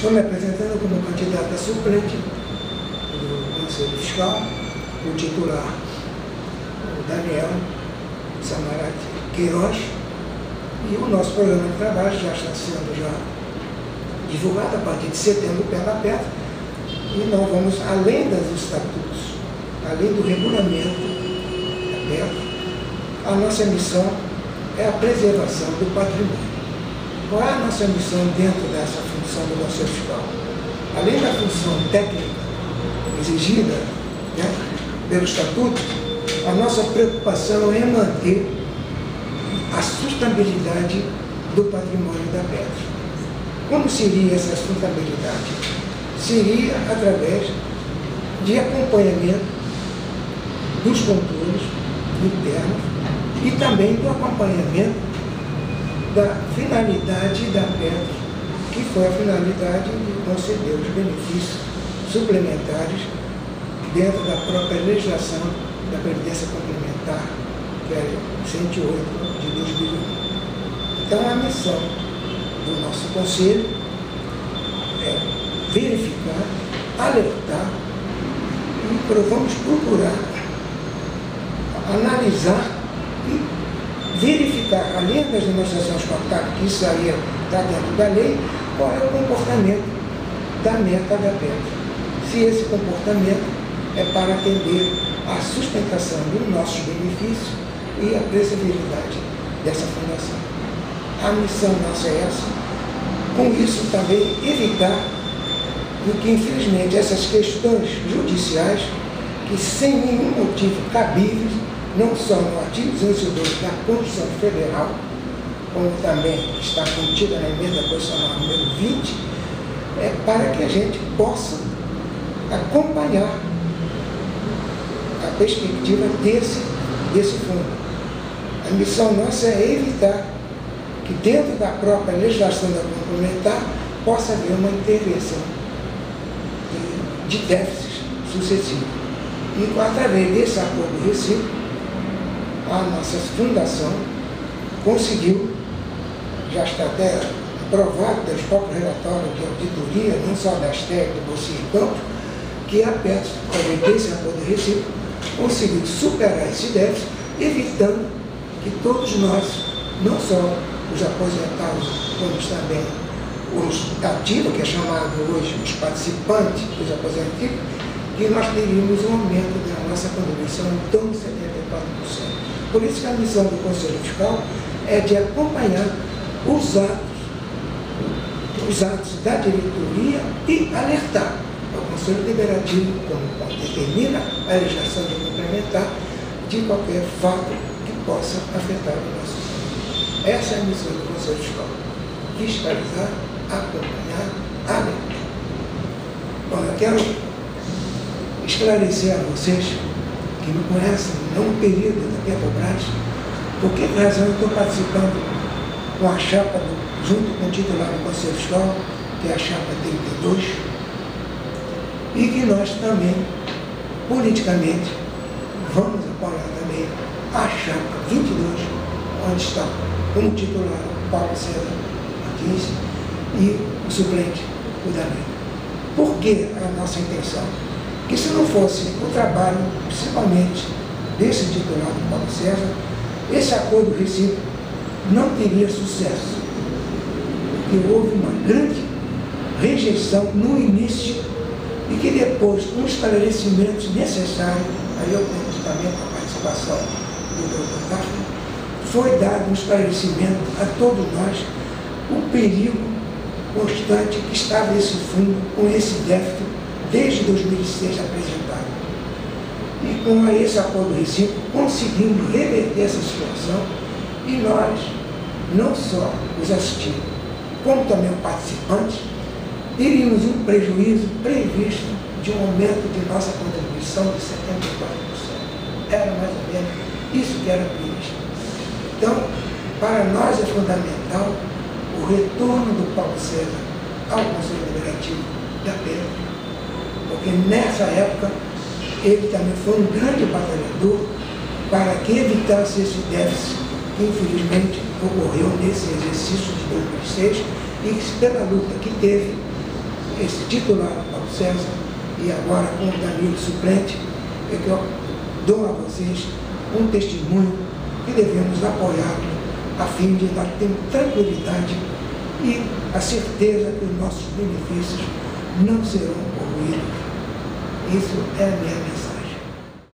Estou me apresentando como candidato a suplente do Conselho Fiscal, o titular, o Daniel Samarati Queiroz, e o nosso programa de trabalho já está sendo divulgado a partir de setembro pela PET, e nós vamos, além dos estatutos, além do regulamento da PET, a nossa missão é a preservação do patrimônio. Qual é a nossa missão dentro dessa função do Conselho Fiscal? Além da função técnica exigida, né, pelo Estatuto, a nossa preocupação é manter a sustentabilidade do patrimônio da Petro. Como seria essa sustentabilidade? Seria através de acompanhamento dos controles internos e também do acompanhamento da finalidade da Petro, que foi a finalidade de conceder os benefícios suplementares dentro da própria legislação da Previdência Complementar, que é 108 de 2001. Então, a missão do nosso Conselho é verificar, alertar e vamos procurar analisar e verificar, além das demonstrações contábeis, que isso aí está dentro da lei, qual é o comportamento da meta da Petro. Se esse comportamento é para atender à sustentação dos nossos benefícios e à previsibilidade dessa fundação. A missão nossa é essa. Com isso também evitar que, infelizmente, essas questões judiciais, que sem nenhum motivo cabíveis, não só no artigo 202 da Constituição Federal, como também está contida na emenda constitucional número 20, é para que a gente possa acompanhar a perspectiva desse fundo. A missão nossa é evitar que dentro da própria legislação da complementar possa haver uma intervenção de déficits sucessivos. E através desse acordo recíproco, a nossa fundação conseguiu, já está até aprovado pelos próprios relatórios de auditoria, não só da STEC, do Bolsinho e Campos, que a PET, através desse acordo recíproco, conseguiu superar esse déficit, evitando que todos nós, não só os aposentados, como também os ativos, que é chamado hoje os participantes dos aposentados, que nós teríamos um aumento da nossa contribuição em torno de 74%. Por isso que a missão do Conselho Fiscal é de acompanhar os atos da diretoria e alertar ao Conselho Deliberativo, como determina a legislação de complementar, de qualquer fato que possa afetar o nosso país. Essa é a missão do Conselho Fiscal: fiscalizar, acompanhar, alertar. Bom, eu quero esclarecer a vocês que me conhecem, não um período da Petrobras, por que razão eu estou participando com a chapa, junto com o titular do Conselho Fiscal, que é a chapa 32, e que nós também, politicamente, vamos apoiar também a chapa 22, onde está como titular o Paulo César Martins e o suplente, o Daniel. Por que a nossa intenção? Que se não fosse o trabalho, principalmente desse titular do Paulo César, esse acordo recíproco não teria sucesso, porque houve uma grande rejeição no início e que depois, com esclarecimentos necessários, aí eu conto também com a participação do Dr. Daphne, foi dado um esclarecimento a todos nós o perigo constante que estava esse fundo com esse déficit desde 2006 apresentado. E com esse acordo recíproco conseguimos reverter essa situação e nós, não só os assistidos, como também os participantes, teríamos um prejuízo previsto de um aumento de nossa contribuição de 74%. Era mais ou menos isso que era previsto. Então, para nós é fundamental o retorno do Paulo César ao Conselho Deliberativo da Petro, porque nessa época ele também foi um grande batalhador para que evitasse esse déficit que infelizmente ocorreu nesse exercício de 2006 e que pela luta que teve esse titular, Paulo César, e agora com o Danilo suplente, é que eu dou a vocês um testemunho que devemos apoiar a fim de dar tranquilidade e a certeza que os nossos benefícios não serão corroídos. Isso é a minha mensagem.